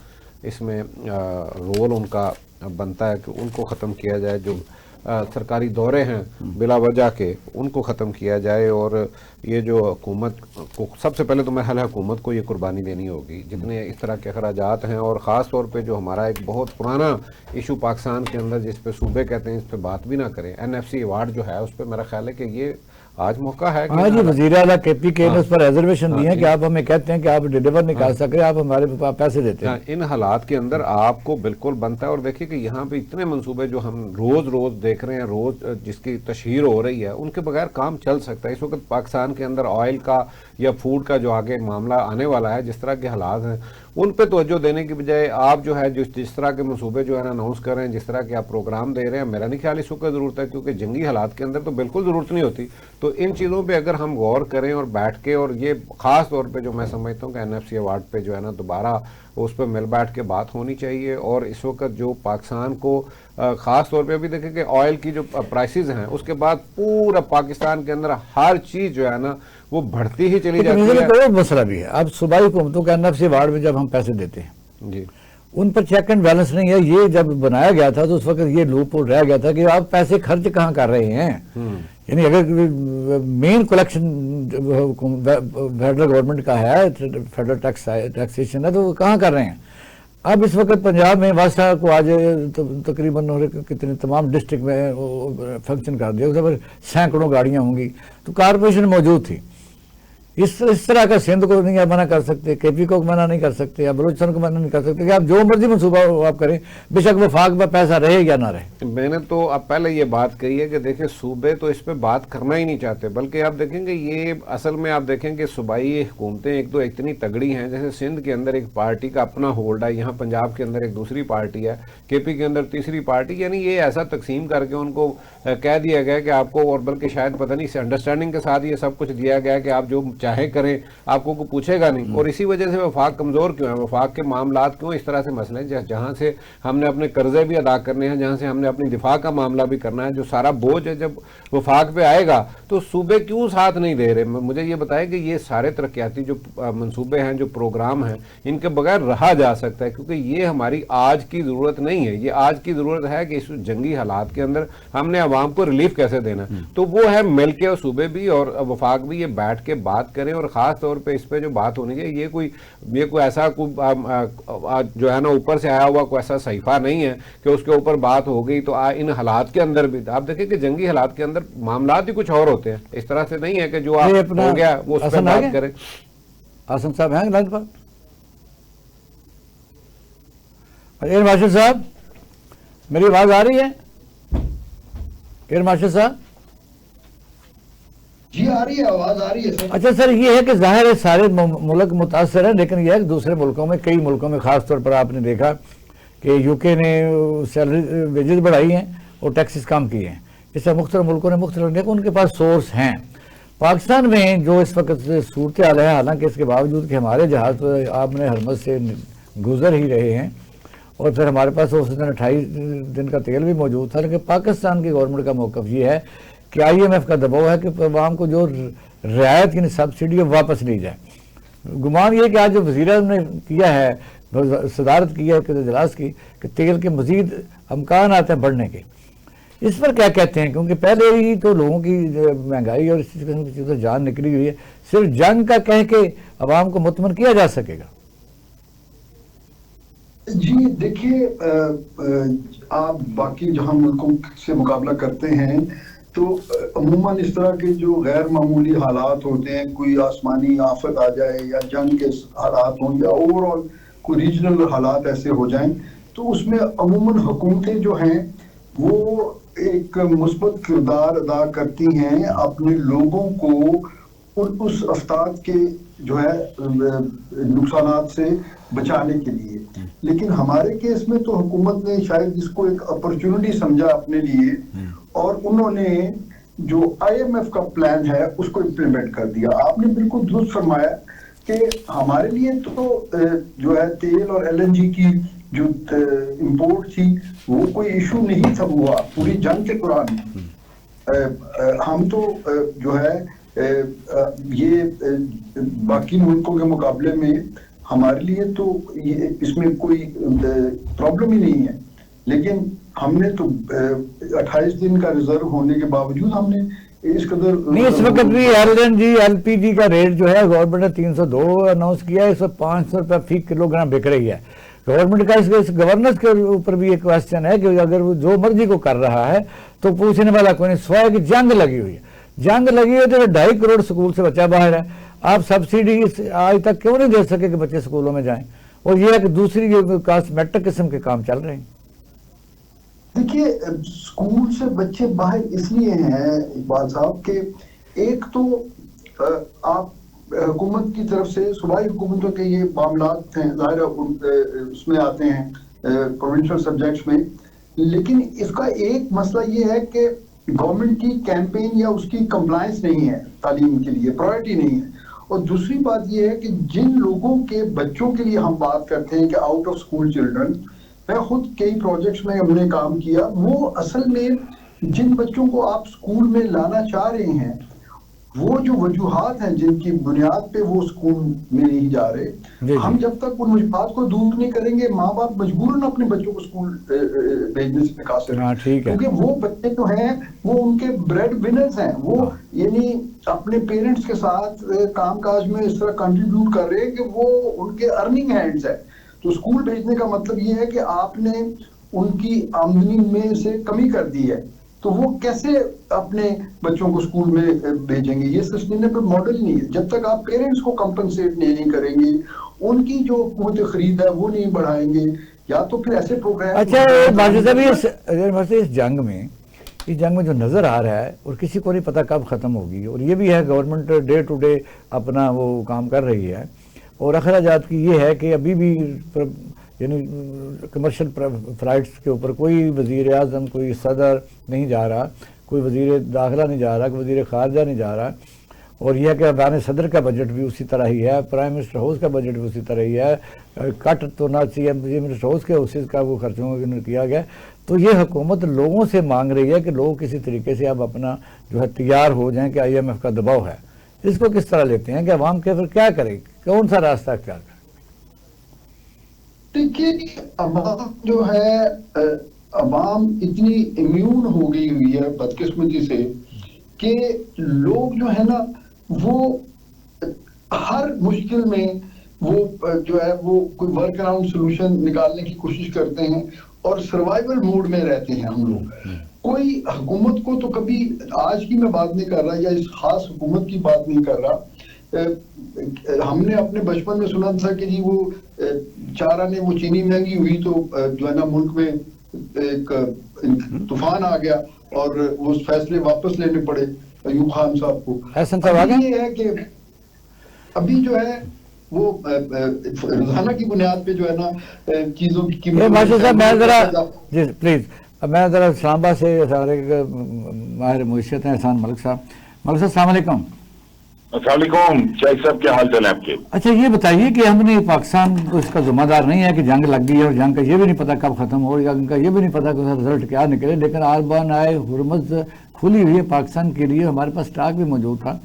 [SPEAKER 2] इसमें रोल उनका बनता है कि उनको ख़त्म किया जाए। जो सरकारी दौरे हैं बिला वजह के, उनको ख़त्म किया जाए, और ये जो हुकूमत को सबसे पहले तो मेरा हुकूमत को ये कुर्बानी देनी होगी जितने इस तरह के अखराजात हैं। और ख़ास तौर पे जो हमारा एक बहुत पुराना इशू पाकिस्तान के अंदर जिस पे सूबे कहते हैं इस पे बात भी ना करें, NFC अवार्ड जो है उस पर मेरा ख्याल है कि ये आज मौका है।
[SPEAKER 1] हाँ जी, वज़ीर आला KPK ने उस पर रिजर्वेशन दी है कि आप हमें कहते हैं कि आप डिलीवर नहीं कर सके, आप हमारे पैसे देते हैं।
[SPEAKER 2] इन हालात के अंदर आपको बिल्कुल बनता है। और देखिए कि यहाँ पे इतने मंसूबे जो हम रोज देख रहे हैं, रोज जिसकी तशहीर हो रही है, उनके बगैर काम चल सकता है। इस वक्त पाकिस्तान के अंदर ऑयल का या फूड का जो आगे मामला आने वाला है, जिस तरह के हालात हैं, उन पे तवज्जो देने की बजाय आप जो है जिस तरह के मंसूबे जो है ना अनाउंस कर रहे हैं, जिस तरह के आप प्रोग्राम दे रहे हैं, मेरा नहीं ख्याल इस वक्त ज़रूरत है, क्योंकि जंगी हालात के अंदर तो बिल्कुल ज़रूरत नहीं होती। तो इन चीज़ों पे अगर हम गौर करें और बैठ के, और ये ख़ास तौर पे जो मैं समझता हूँ कि NFC अवार्ड पे जो है ना दोबारा उस पर मिल बैठ के बात होनी चाहिए। और इस वक्त जो पाकिस्तान को ख़ास तौर पे अभी देखें कि ऑयल की जो प्राइसेस हैं, उसके बाद पूरा पाकिस्तान के अंदर हर चीज़ जो है ना वो बढ़ती ही चली जाती है।
[SPEAKER 1] तो मसला भी है, अब सूबाई हुकूमतों के NFC अवार्ड में जब हम पैसे देते हैं
[SPEAKER 2] जी,
[SPEAKER 1] उन पर चेक एंड बैलेंस नहीं है। ये जब बनाया गया था तो उस वक्त ये लूप होल रह गया था कि आप पैसे खर्च कहाँ कर रहे हैं। यानी अगर मेन कलेक्शन फेडरल गवर्नमेंट का है, फेडरल टैक्सेशन है, तो वो कहाँ कर रहे हैं। अब इस वक्त पंजाब में वासा को आज तकरीबन और कितने तमाम डिस्ट्रिक्ट में फंक्शन कर दिया, उस पर सैकड़ों गाड़ियाँ होंगी, तो कारपोरेशन मौजूद थी। इस तरह का सिंध को नहीं मना कर सकते, KP को मना नहीं कर सकते, या बलूचिस्तान को मना नहीं कर सकते कि आप जो मर्जी मनसूबा आप करें, बेशक वफाक में पैसा रहे या ना रहे।
[SPEAKER 2] मैंने तो अब पहले ये बात कही है कि देखिए सूबे तो इस पे बात करना ही नहीं चाहते, बल्कि आप देखेंगे ये असल में आप देखेंगे सूबाई हुकूमतें एक तो इतनी तगड़ी हैं, जैसे सिंध के अंदर एक पार्टी का अपना होल्ड है, यहाँ पंजाब के अंदर एक दूसरी पार्टी है, KP के अंदर तीसरी पार्टी, यानी ये ऐसा तकसीम करके उनको कह दिया गया कि आपको, और बल्कि शायद पता नहीं अंडरस्टैंडिंग के साथ ये सब कुछ दिया गया कि आप जो चाहे करें, आपको को पूछेगा नहीं। और इसी वजह से वफाक कमज़ोर क्यों है, वफाक के मामलात क्यों इस तरह से मसले, जहाँ से हमने अपने कर्जे भी अदा करने हैं, जहाँ से हमने अपनी दिफा का मामला भी करना है, जो सारा बोझ है जब वफाक पे आएगा तो सूबे क्यों साथ नहीं दे रहे। मुझे ये बताए कि ये सारे तरक्याती जो मंसूबे हैं, जो प्रोग्राम हैं, इनके बगैर रहा जा सकता है, क्योंकि ये हमारी आज की ज़रूरत नहीं है। ये आज की ज़रूरत है कि इस जंगी हालात के अंदर हमने आवाम को रिलीफ कैसे देना, तो वो है मिल के, और सूबे भी और वफाक भी ये बैठ के बात करें। और ख़ास तौर पे इस पे जो बात होनी चाहिए, ये कोई ऐसा जो है ना ऊपर से आया हुआ कोई ऐसा सहीफा नहीं है कि उसके ऊपर बात हो गई। तो इन हालात के अंदर भी आप देखें कि जंगी हालात के अंदर मामलात ही कुछ और होते हैं, इस तरह से नहीं है कि जो आप हो गया वो उस पर बात करें।
[SPEAKER 1] आसन साहब हैं लाइन पर? एयर मार्शल साहब, मेरी आवाज आ रही है? एयर मार्शल साहब
[SPEAKER 5] जी आ रही है, आवाज आ रही है सर।
[SPEAKER 1] अच्छा सर, ये है कि जाहिर है सारे मुल्क मुतासर हैं, लेकिन यह है कि दूसरे मुल्कों में, कई मुल्कों में खास तौर पर आपने देखा कि UK ने सैलरी वेजेस बढ़ाई हैं और टैक्सेस कम किए हैं। इससे मुख्तलिफ मुल्कों ने मुख्तलिफ, उनके पास सोर्स हैं। पाकिस्तान में जो इस वक्त सूरत हाल है, हालांकि इसके बावजूद कि हमारे जहाज तो आपने हरमत से गुजर ही रहे हैं और फिर हमारे पास उस दिन 28 दिन का तेल भी मौजूद था, लेकिन पाकिस्तान की गवर्नमेंट का मौक़िफ़ ये है कि IMF का दबाव है कि अवाम को जो रियायत की सब्सिडी है वापस ली जाए। गुमान ये कि आज जो वज़ीर ने किया है, सदारत की है कि इजलास की, कि तेल के मज़ीद अमकान आते हैं बढ़ने के, इस पर क्या कहते हैं? क्योंकि पहले ही तो लोगों की महंगाई और इस किस्म की चीज़ों से जान निकली हुई है। सिर्फ जंग का कह के अवाम को मुतमन किया जा सकेगा?
[SPEAKER 4] जी देखिए, आप बाकी जहां मुल्कों से मुकाबला करते हैं तो अमूमन इस तरह के जो गैर मामूली हालात होते हैं, कोई आसमानी आफत आ जाए या जंग के हालात हों या ओवरऑल कोई रीजनल हालात ऐसे हो जाएं, तो उसमें अमूमन हुकूमतें जो हैं वो एक मुस्बत किरदार अदा करती हैं अपने लोगों को उस आफ्ताब के जो है नुकसानात से बचाने के लिए। लेकिन हमारे केस में तो हुकूमत ने शायद इसको एक अपॉर्चुनिटी समझा अपने लिए और उन्होंने जो IMF का प्लान है उसको इम्प्लीमेंट कर दिया। आपने बिल्कुल दुरुस्त फरमाया कि हमारे लिए तो जो है तेल और LNG की जो इंपोर्ट थी वो कोई इशू नहीं था हुआ पूरी जंग के दौरान। हम तो जो है ये बाकी मुल्कों के मुकाबले में हमारे लिए तो ये इसमें कोई प्रॉब्लम ही नहीं है। लेकिन हमने तो 28 दिन का रिजर्व होने के बावजूद हमने इस कदर
[SPEAKER 1] नहीं, इस वक्त भी LNG LPG का रेट जो है गवर्नमेंट ने 302 अनाउंस किया है, इस वक्त 500 रुपये फी किलोग्राम बिक रही है। गवर्नमेंट का इस गवर्नेंस के ऊपर भी एक क्वेश्चन है कि अगर वो जो मर्जी को कर रहा है तो पूछने वाला कोई नहीं। स्वयं की जंग लगी हुई है, जंग लगी हुई तो 2.5 करोड़ स्कूल से बच्चा बाहर है। आप सब्सिडी आज तक क्यों नहीं दे सके कि बच्चे स्कूलों में जाएं? और ये है कि दूसरी कॉस्मेटिक किस्म के काम चल रहे हैं।
[SPEAKER 4] देखिए, स्कूल से बच्चे बाहर इसलिए हैं इकबाल साहब के एक तो आप हुकूमत की तरफ से सूबाई हुकूमतों के ये मामलात हैं, ज़ाहिर उसमें आते हैं प्रोविंशियल सब्जेक्ट्स में। लेकिन इसका एक मसला ये है कि गवर्नमेंट की कैंपेन या उसकी कंप्लायंस नहीं है, तालीम के लिए प्रायोरिटी नहीं है। और दूसरी बात ये है कि जिन लोगों के बच्चों के लिए हम बात करते हैं कि आउट ऑफ स्कूल चिल्ड्रन, मैं खुद कई प्रोजेक्ट्स में हमने काम किया, वो असल में जिन बच्चों को आप स्कूल में लाना चाह रहे हैं वो जो वजूहात हैं जिनकी बुनियाद पे वो स्कूल में नहीं जा रहे, हम जब तक उन वजूहात को दूर नहीं करेंगे माँ बाप मजबूरन अपने बच्चों को स्कूल भेजने से निकासिर हैं। क्योंकि वो बच्चे जो हैं वो उनके ब्रेड विनर्स हैं, वो यानी अपने पेरेंट्स के साथ कामकाज में इस तरह कंट्रीब्यूट कर रहे हैं कि वो उनके अर्निंग हैंड्स है। तो स्कूल भेजने का मतलब ये है कि आपने उनकी आमदनी में से कमी कर दी है, तो वो कैसे अपने बच्चों को स्कूल में भेजेंगे? ये सस्टेनेबल मॉडल नहीं है। जब तक आप पेरेंट्स को कंपनसेट नहीं करेंगे, उनकी जो क़ुव्वत खरीद है वो नहीं बढ़ाएंगे, या तो फिर ऐसे प्रोग्राम।
[SPEAKER 1] अच्छा इस जंग में जो नजर आ रहा है और किसी को नहीं पता कब खत्म होगी, और ये भी है गवर्नमेंट डे टू डे अपना वो काम कर रही है। और अखराजात की ये है कि अभी भी यानी कमर्शियल फ्लाइट्स के ऊपर कोई वज़ीर आज़म, कोई सदर नहीं जा रहा, कोई वज़ीर दाखिला नहीं जा रहा, कोई वज़ीर ख़ारजा नहीं जा रहा। और यह कि अफगान सदर का बजट भी उसी तरह ही है, प्राइम मिनिस्टर हाउस का बजट भी उसी तरह ही है, कट तो ना CM मिनिस्टर हाउस के हाउसेज का वो खर्चों में किया गया। तो ये हुकूमत लोगों से मांग रही है कि लोग किसी तरीके से अब अपना जो है तैयार हो जाएं कि IMF का दबाव है। इसको किस तरह लेते हैं कि अवाम के फिर क्या करे, कौन सा रास्ता क्या करे?
[SPEAKER 4] देखिए, अवाम जो है, अवाम इतनी इम्यून हो गई हुई है बदकिस्मती से कि लोग जो है ना वो हर मुश्किल में वो जो है वो कोई वर्क अराउंड सोल्यूशन निकालने की कोशिश करते हैं और सर्वाइवल मोड में रहते हैं हम लोग। कोई हुकूमत को तो कभी, आज की मैं बात नहीं कर रहा या इस खास हुकूमत की बात नहीं कर रहा, हमने अपने बचपन में सुना था कि जी वो 4 आने वो चीनी महंगी हुई तो जो है ना मुल्क में एक तूफान आ गया और वो फैसले वापस लेने पड़े अयूब खान साहब को। ये है कि अभी जो है वो रोजाना की बुनियाद पे जो है ना चीजों की कीमत।
[SPEAKER 1] मैं जरा इस्लामाबाद से सारे माहिर मुईशत हैं एहसान मलिक साहब। मलिक साहब अस्सलाम वालेकुम।
[SPEAKER 6] अस्सलामुअलैकुम, शेख साहब क्या हाल चाल है आपके?
[SPEAKER 1] अच्छा ये बताइए कि हमने पाकिस्तान को इसका जिम्मेदार नहीं है कि जंग लग गई है और जंग का ये भी नहीं पता कब खत्म हो, या उनका ये भी नहीं पता कि उसका रिजल्ट क्या निकले, लेकिन आरबान आए हुर्मत खुली हुई है पाकिस्तान के लिए, हमारे पास स्टॉक भी मौजूद था।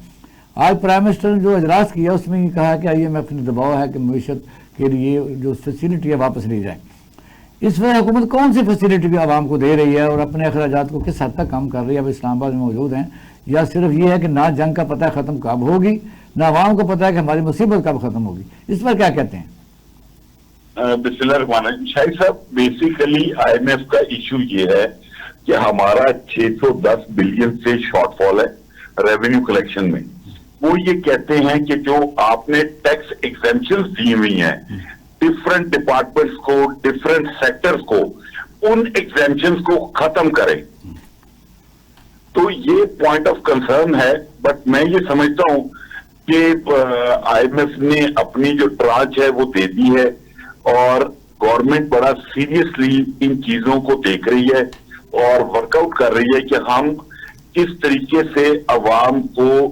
[SPEAKER 1] आज प्राइम मिनिस्टर ने जो इजलास किया उसमें ये कहा कि IMF ने दबाव है कि मईशत के लिए जो फैसिलिटी है वापस ली जाए। इस वजह हुकूमत कौन सी फैसिलिटी भी आवाम को दे रही है और अपने अखराजात को किस हद तक कम कर रही है? अब इस्लामाबाद में मौजूद हैं, या सिर्फ ये है कि ना जंग का पता ख़त्म कब होगी, ना आवाम को पता है कि हमारी मुसीबत कब ख़त्म होगी? इस पर क्या कहते हैं?
[SPEAKER 6] बिस्मिल्लाह रहमान रहीम। शाहिद साहब, बेसिकली IMF का इशू ये है कि हमारा 610 बिलियन से शॉर्टफॉल है रेवेन्यू कलेक्शन में। वो ये कहते हैं कि जो आपने टैक्स एग्जेम्पशंस दी हुई हैं डिफरेंट डिपार्टमेंट्स को, डिफरेंट सेक्टर्स को, उन एग्जेम्पशंस को खत्म करें। तो ये पॉइंट ऑफ कंसर्न है। बट मैं ये समझता हूं कि IMF ने अपनी जो ट्रांच है वो दे दी है और गवर्नमेंट बड़ा सीरियसली इन चीजों को देख रही है और वर्कआउट कर रही है कि हम किस तरीके से अवाम को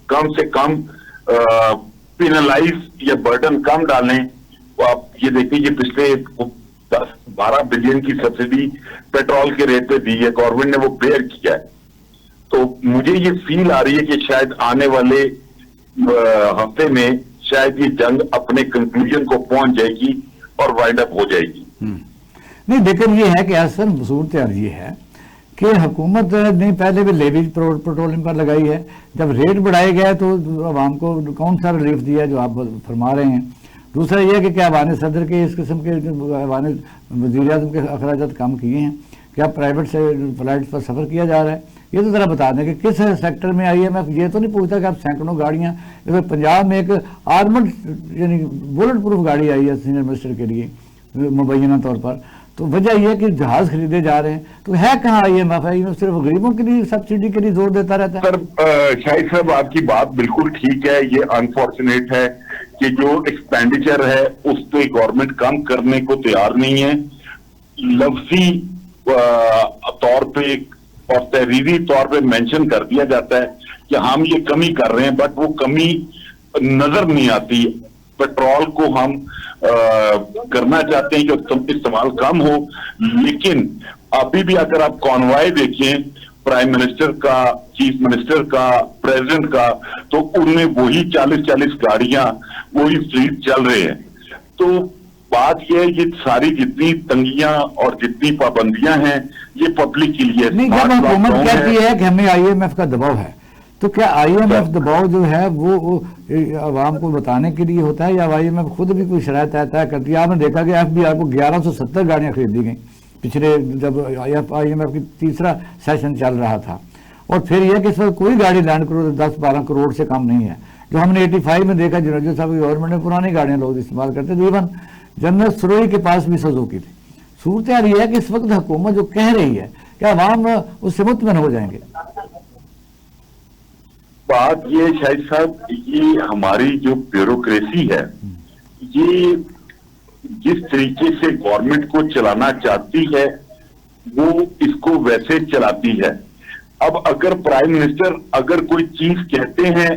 [SPEAKER 6] कम से कम पेनलाइज या बर्डन कम डालें। तो आप ये देखिए, पिछले 10-12 बिलियन की सब्सिडी पेट्रोल के रेट पे दी है, गवर्नमेंट ने वो बेयर किया है। तो मुझे ये फील आ रही है कि शायद आने वाले हफ्ते में शायद ये जंग अपने कंक्लूजन को पहुंच जाएगी और वाइंड अप हो जाएगी।
[SPEAKER 1] नहीं, लेकिन ये है कि असल सूरत ये है कि हुकूमत ने पहले भी लेवी पेट्रोलियम पर लगाई है। जब रेट बढ़ाए गए तो आवाम को कौन सा रिलीफ दिया जो आप फरमा रहे हैं। दूसरा ये है कि क्या अवान सदर के इस किस्म के अवान वज़ीर आज़म के अखराजात कम किए हैं, क्या प्राइवेट से फ्लाइट पर सफ़र किया जा रहा है, ये तो ज़रा बता दें कि किस सेक्टर में IMF ये तो नहीं पूछता कि आप सैकड़ों गाड़ियाँ, जैसे पंजाब में एक आर्मड यानी बुलेट प्रूफ गाड़ी आई है सीनियर मिनिस्टर के लिए मुबैना तौर पर, तो वजह यह है कि जहाज खरीदे जा रहे हैं। तो है कहाँ IMF सिर्फ गरीबों के लिए सब्सिडी के लिए जोर देता रहता है।
[SPEAKER 6] सर शाहिद साहब, आपकी बात बिल्कुल ठीक है। ये अनफॉर्चुनेट है कि जो एक्सपेंडिचर है उस पर गवर्नमेंट कम करने को तैयार नहीं है। लफ्जी तौर पे और तहरीरी तौर पे मेंशन कर दिया जाता है कि हम ये कमी कर रहे हैं, बट वो कमी नजर नहीं आती। पेट्रोल को हम करना चाहते हैं कि इस्तेमाल कम हो, लेकिन अभी भी अगर आप कॉन्वॉय देखें प्राइम मिनिस्टर का, चीफ मिनिस्टर का, प्रेसिडेंट का, तो उनमें वही 40-40 गाड़ियां, वही फ्लीट चल रहे हैं। तो बात यह है, ये सारी जितनी तंगियां और जितनी पाबंदियां हैं ये पब्लिक के लिए।
[SPEAKER 1] नहीं, जब हुकूमत कहती है कि हमें IMF का दबाव है, तो क्या IMF दबाव जो है वो आवाम को बताने के लिए होता है या IMF खुद भी कोई शरायत तय करती है? आपने देखा कि FBI को 1170 गाड़ियां खरीदी गई पिछले, जब IMF की तीसरा सेशन चल रहा था। और फिर यह कि इस वक्त कोई गाड़ी लैंड करोड़ 10-12 करोड़ से कम नहीं है, जो हमने 85 में देखा जो साहब की गवर्नमेंट में पुरानी गाड़ियां लोग इस्तेमाल करते थे। इवन जनरल सरोई के पास भी सुजुकी थी। सूरत हाल यह है कि इस वक्त हुकूमत जो कह रही है क्या अवाम उससे मुतमईन हो जाएंगे?
[SPEAKER 6] बात ये शाहिद साहब, ये हमारी जो ब्यूरोक्रेसी है, ये जिस तरीके से गवर्नमेंट को चलाना चाहती है वो इसको वैसे चलाती है। अब अगर प्राइम मिनिस्टर अगर कोई चीज कहते हैं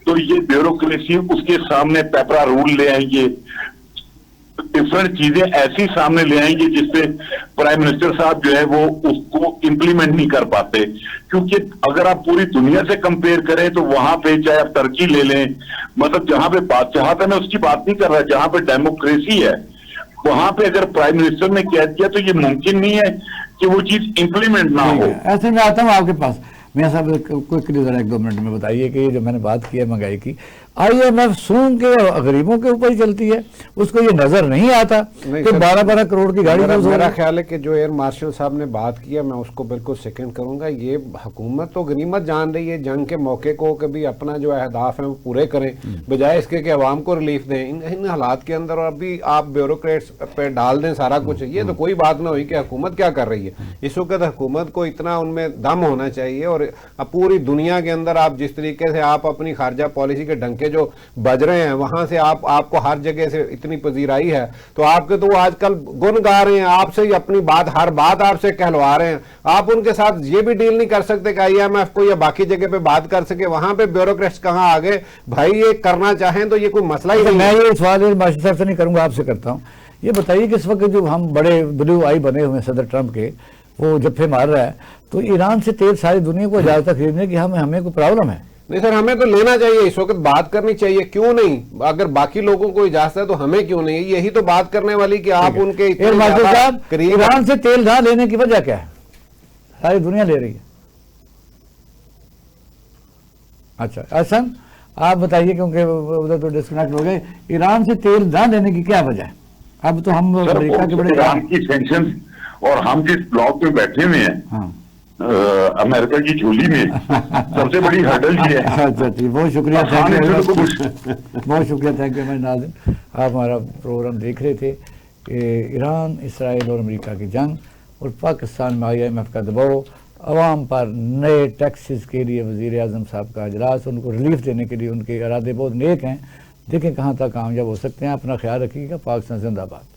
[SPEAKER 6] तो ये ब्यूरोक्रेसी उसके सामने पेपरा रूल ले आएंगे, डिफरेंट चीजें ऐसी सामने ले आएंगे जिससे प्राइम मिनिस्टर साहब जो है वो उसको इंप्लीमेंट नहीं कर पाते। क्योंकि अगर आप पूरी दुनिया से कंपेयर करें तो वहां पे चाहे आप टर्की ले लें, मतलब जहां पे बादशाह था, मैं उसकी बात नहीं कर रहा, जहां पे डेमोक्रेसी है वहां पे अगर प्राइम मिनिस्टर ने कह दिया तो ये मुमकिन नहीं है कि वो चीज इंप्लीमेंट ना हो।
[SPEAKER 1] ऐसे में आता हूँ आपके पास, मैं साहब क्विकली जरा 1-2 मिनट में बताइए कि जो मैंने बात की है महंगाई की, IMF सूंघ के गरीबों के ऊपर ही चलती है, उसको ये नजर नहीं आता कि 12-12 करोड़ की गाड़ी।
[SPEAKER 2] मेरा ख्याल है कि जो एयर मार्शल साहब ने बात किया मैं उसको बिल्कुल सेकंड करूंगा। ये हुकूमत तो गनीमत जान रही है जंग के मौके को कि भी अपना जो अहदाफ है वो पूरे करें, बजाय इसके कि अवाम को रिलीफ दें इन हालात के अंदर। और अभी आप ब्यूरोक्रेट्स पे डाल दें सारा कुछ, ये तो कोई बात ना हुई कि हुकूमत क्या कर रही है। इस वक्त हुकूमत को इतना उनमें दम होना चाहिए। और अब पूरी दुनिया के अंदर आप जिस तरीके से आप अपनी खारजा पॉलिसी के डंके जो बज रहे हैं, वहां से आपको हर जगह से इतनी पजीराई है, तो आपके तो आजकल गुन गा रहे हैं, आपसे ही अपनी बात हर बात आपसे कहलवा रहे हैं। आप उनके साथ ये भी डील नहीं कर सकते कि IMF को या बाकी जगह पे बात कर सके। वहां पे ब्यूरोक्रेट्स कहां आ गए भाई, ये करना चाहें तो ये कोई मसला ही नहीं।
[SPEAKER 1] मैं ये सवाल मास्टर साहब से नहीं करूंगा, आपसे करता हूं। ये बताइए कि इस वक्त जो हम बड़े ब्लू आई बने हुए सदर ट्रंप के, वो जफ्फे मार रहा है, तो ईरान से तेल सारी दुनिया को इजाजत खरीदने की हमें कोई प्रॉब्लम है?
[SPEAKER 2] नहीं सर, हमें तो लेना चाहिए, इस वक्त बात करनी चाहिए, क्यों नहीं? अगर बाकी लोगों को इजाजत है तो हमें क्यों नहीं? यही तो बात करने वाली कि आप उनके
[SPEAKER 1] करीब। ईरान से तेल ना लेने की वजह क्या है? सारी दुनिया ले रही है। अच्छा एहसन, आप बताइए, क्योंकि उधर तो डिस्कनेक्ट हो गए। ईरान से तेल ना लेने की क्या वजह है? اب تو ہم
[SPEAKER 6] सर
[SPEAKER 1] امریکہ کے بڑے
[SPEAKER 6] ईरान की सैंक्शन और हम जिस ब्लॉक में बैठे हुए हैं
[SPEAKER 1] ہاں
[SPEAKER 6] अमेरिका की झोली में सबसे बड़ी हर्डल ये है।
[SPEAKER 1] اچھا ٹھیک، بہت شکریہ،
[SPEAKER 6] آسان ہے
[SPEAKER 1] تھینک
[SPEAKER 6] تو
[SPEAKER 1] یو
[SPEAKER 6] کچھ
[SPEAKER 1] بہت شکریہ، تھینک یو ہمارے ناظرین، آپ ہمارا پروگرام دیکھ رہے تھے کہ ایران، اسرائیل اور امریکہ کی جنگ اور پاکستان میں IMF کا دباؤ، عوام پر نئے ٹیکسز کے لیے وزیر اعظم صاحب کا اجلاس، ان کو ریلیف دینے کے لیے ان کے ارادے بہت نیک ہیں، دیکھیں کہاں تک کامیاب ہو سکتے ہیں۔ اپنا خیال رکھیے گا، پاکستان زندہ باد۔